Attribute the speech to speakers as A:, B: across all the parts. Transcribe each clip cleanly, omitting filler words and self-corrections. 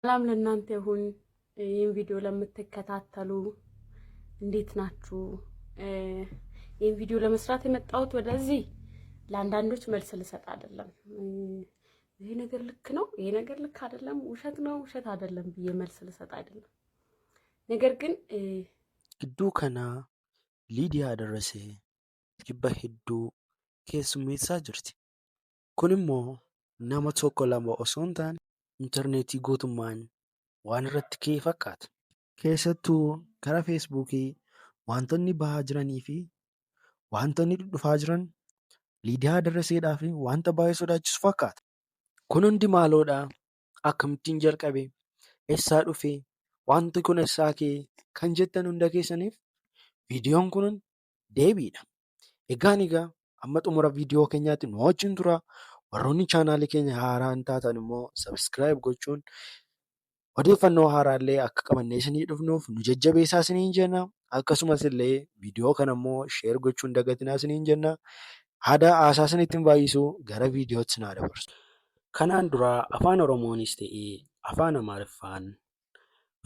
A: ሰላም ለእናንተ ይሁን። ይህን ቪዲዮ ለምትከታተሉ እንዴት ናችሁ? ይህን ቪዲዮ ለመስራት የመጣሁት ወደዚህ ለአንዳንዶች መልስ ልሰጥ አይደለም። ይሄ ነገር ልክ ነው፣ ይሄ ነገር ልክ አይደለም፣ ውሸት ነው፣ ውሸት አይደለም ብዬ መልስ ልሰጥ አይደለም። ነገር ግን
B: Gidduu kana Liidiyaa Darrasee jibba hedduu keessummeessaa jirti. Kun immoo nama tokko lama osoo hin taane intarneetii guutummaan waan irratti ka'e fakkaata. Keessattuu karaa feesbuukii wantoonni bahaa jiranii fi wantoonni dhufaa jiran Liidiyaa Darraseedhaa fi wanta baay'ee sodaachisu fakkaata. Kun hundi maaloodhaa? Akkamittiin jalqabe? Eessaa dhufee? Wanti kun eessaa ka'e? Kan jettan hunda keessaniif viidiyoon kun deebiidha. Egaa amma xumura viidiyoo keenyaatti nu wajjin tura. Warroonni chaanaalii keenya haaraa hin taatan immoo sabiskiraayib gochuun odeeffannoo haaraallee akka qabannee isinii dhufnuuf nu jajjabeessaa isiniin jenna. Akkasumas illee viidiyoo kana immoo sheer gochuun dagatinaa isiniin jenna. Haada haasaa isinitti hin baay'isuu gara viidiyootti naa dabarsu. Kanaan dura afaan Oromoonis ta'ee afaan Amaariffaan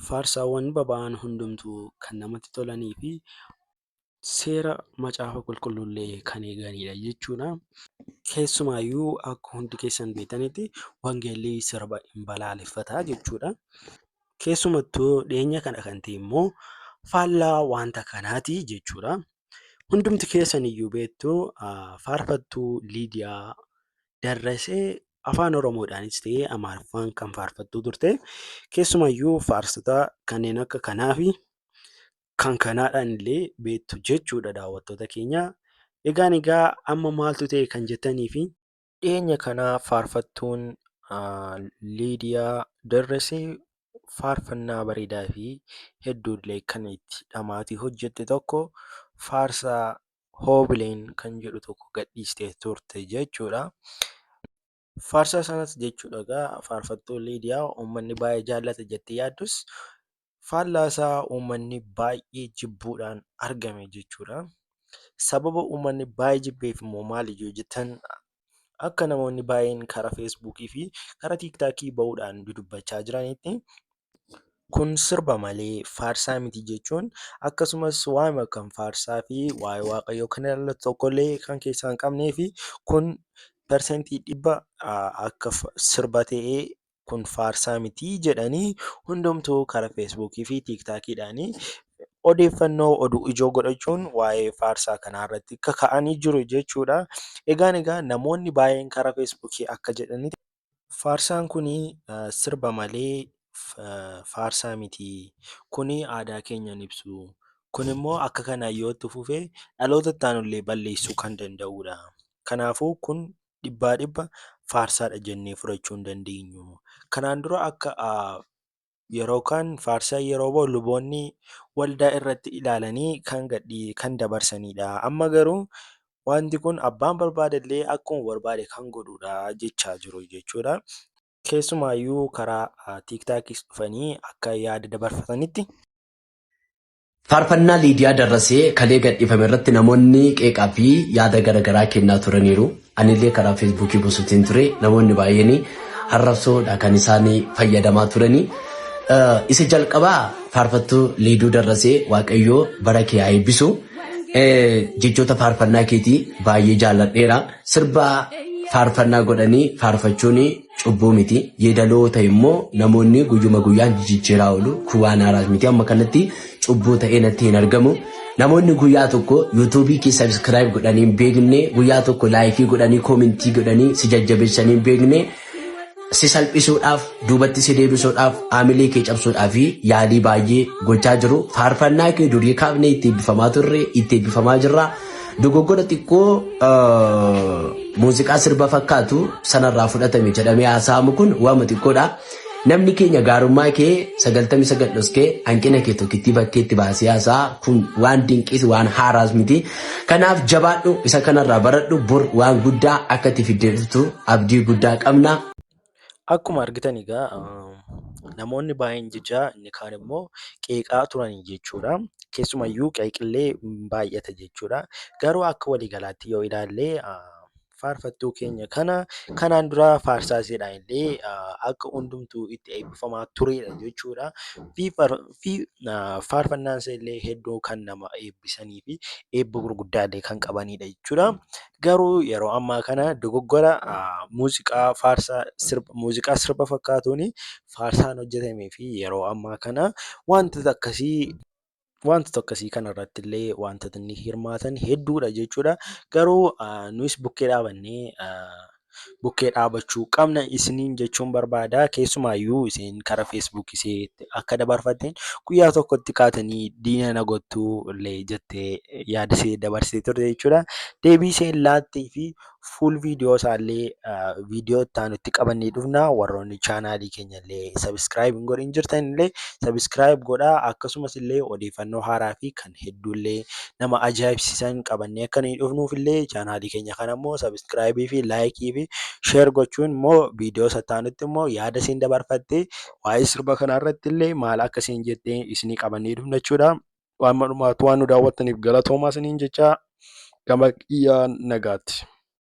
B: faarsaawwan baba'an hundumtuu kan namatti tolanii fi seera macaafa qulqulluullee kan eeganidha jechuudha. Keessumaayyuu akka hundi keessan beektanitti wangeelli sirba hin balaaleffataa jechuudha. Keessumattuu dhiyeenya kana kan ta'e immoo faallaa wanta kanaati jechuudha. Hundumti keessan iyyuu beektu faarfattuu Liidiyaa Darrasee afaan Oromoodhaanis ta'ee Amaariffaan kan faarfattuu turte. Keessumayyuu faarsota kanneen akka kanaa fi kan kanaadhaan illee beektu jechuudha daawwattoota keenya. Egaa amma maaltu ta'e kan jettanii fi dhiyeenya kana faarfattuun Liidiyaa Darrasee faarfannaa bareedaa fi hedduullee kan itti dhamaatii hojjette tokko faarsaa Hoobileen kan jedhu tokko gadhiistee turte jechuudha. Faarsaa sanas jechuudha egaa faarfattuu Liidiyaa uummanni baay'ee jaallata jettee yaaddus faallaasaa uummanni baay'ee jibbuudhaan argame jechuudha. Sababa uummanni baay'ee jibbeef immoo maali yoo jettan akka namoonni baay'een karaa feesbuukii fi karaa tiiktaakii bahuudhaan dudubbachaa jiranitti kun sirba malee faarsaa miti jechuun akkasumas waa'ee kan faarsaa fi waa'ee waaqayyoo kan ilaallatu tokkollee kan keessaa hin qabnee fi kun persentii 100 akka sirba ta'ee kun faarsaa miti jedhanii hundumtuu karaa feesbuukii fi tiiktaakiidhaanii odeeffannoo oduu ijoo godhachuun waa'ee faarsaa kanaarratti kaka'anii jiru jechuudha. Egaa namoonni baay'een karaa feesbuukii akka jedhanitti faarsaan kun sirba malee faarsaa miti. Kuni aadaa keenya hin ibsu. Kun immoo akka kanaan yoo itti fufee dhaloota itti aanullee balleessuu kan danda'udha. Kanaafuu kun 100% faarsaadha jennee fudhachuu hin dandeenyu. Kanaan dura akka yeroo kaan faarsaa yeroo bahu luboonni waldaa irratti ilaalanii kan dabarsanidha. Amma garuu wanti kun abbaan barbaadallee akkuma barbaade kan godhudha jechaa jiru jechuudha. Keessumaayyuu karaa tiiktaakis dhufanii akka yaada dabarfatanitti.
C: Faarfannaa Liidiyaa Darrasee kalee gadhiifame irratti namoonni qeeqaa fi yaada garaagaraa kennaa turaniiru. Anillee karaa feesbuukii buusuutiin ture namoonni baay'een arrabsoodha kan isaan fayyadamaa turanii. Isa jalqabaa faarfattuu Liiduu Darrasee Waaqayyoo bara kee haa eebbisu. Jechoota faarfannaa keetii baay'ee jaalladheera. Sirba faarfannaa godhanii faarfachuun cubbuu miti. Yeedaloota immoo namoonni guyyuma guyyaan jijjiiraa oolu kuwaan haaraas miti. Amma kanatti cubbuu ta'ee natti hin argamu. Namoonni guyyaa tokko yuutuubii kee sabiskiraayib godhanii hin beekne, guyyaa tokko laayikii godhanii koomentii godhanii si jajjabeessanii hin beekne, si salphisuudhaaf duubatti si deebisuudhaaf aamilee kee cabsuudhaaf yaadii baay'ee gochaa jiru. Faarfannaa kee durii kaafnee itti eebbifamaa turre itti eebbifamaa jirra. Dogoggora xiqqoo muuziqaa sirba fakkaatu sanarraa fudhatame jedhamee haasa'amu kun waama xiqqoodha. Namni keenya gaarummaa kee 99 dhoskee hanqina kee tokkitti bakkeetti baasee haasa'a kun waan dinqiis waan haaraas miti. Kanaaf jabaadhu isa kanarraa baradhu bor waan guddaa akka itti fiddeetu abdii guddaa qabna.
B: Akkuma argitan egaa namoonni baay'een jechaa inni kaan immoo qeeqaa turan jechuudha. Keessumayyuu qeeqillee baay'ata jechuudha. Garuu akka waliigalaatti yoo ilaalle faarfattuu keenya kana kanaan dura faarsaasiidhaan illee akka hundumtuu itti eebbifamaa turedha jechuudha. Fi faarfannaan isaa illee hedduu kan nama eebbisanii fi eebba gurguddaa illee kan qabanidha jechuudha. Garuu yeroo ammaa kana dogoggora muuziqaa sirba fakkaatuun faarsaan hojjetamee fi yeroo ammaa kana wantoota akkasii kanarratti illee wantoota inni hirmaatan hedduudha jechuudha. Garuu nus bukkee dhaabachuu qabna isiniin jechuun barbaada. Keessumaayyuu isin karaa feesbuukii akka dabarfatteen guyyaa tokkotti kaatanii diina na gottuu illee jettee yaada ishee dabarsitee turte jechuudha. Deebii isheen laattee fi fuul viidiyoo isaallee viidiyoo itti aanutti qabannee dhufna. Warroonni chaanaalii keenya illee sabiskiraayib hin godhin jirtan illee sabiskiraayib godhaa. Akkasumas illee odeeffannoo haaraa fi kan hedduullee nama ajaa'ibsiisan qabannee akka nuyi dhufnuuf illee chaanaalii keenya kana immoo sabiskiraayibii fi laayikii fi sheer gochuun immoo viidiyoo itti aanutti immoo yaada isheen dabarfattee waa'ee sirba kanarratti illee maal akka isheen jettee isinii qabannee dhufna jechuudha. Waan nu daawwattaniif galatoomaa isiniin jechaa gama xiyyaa nagaatti.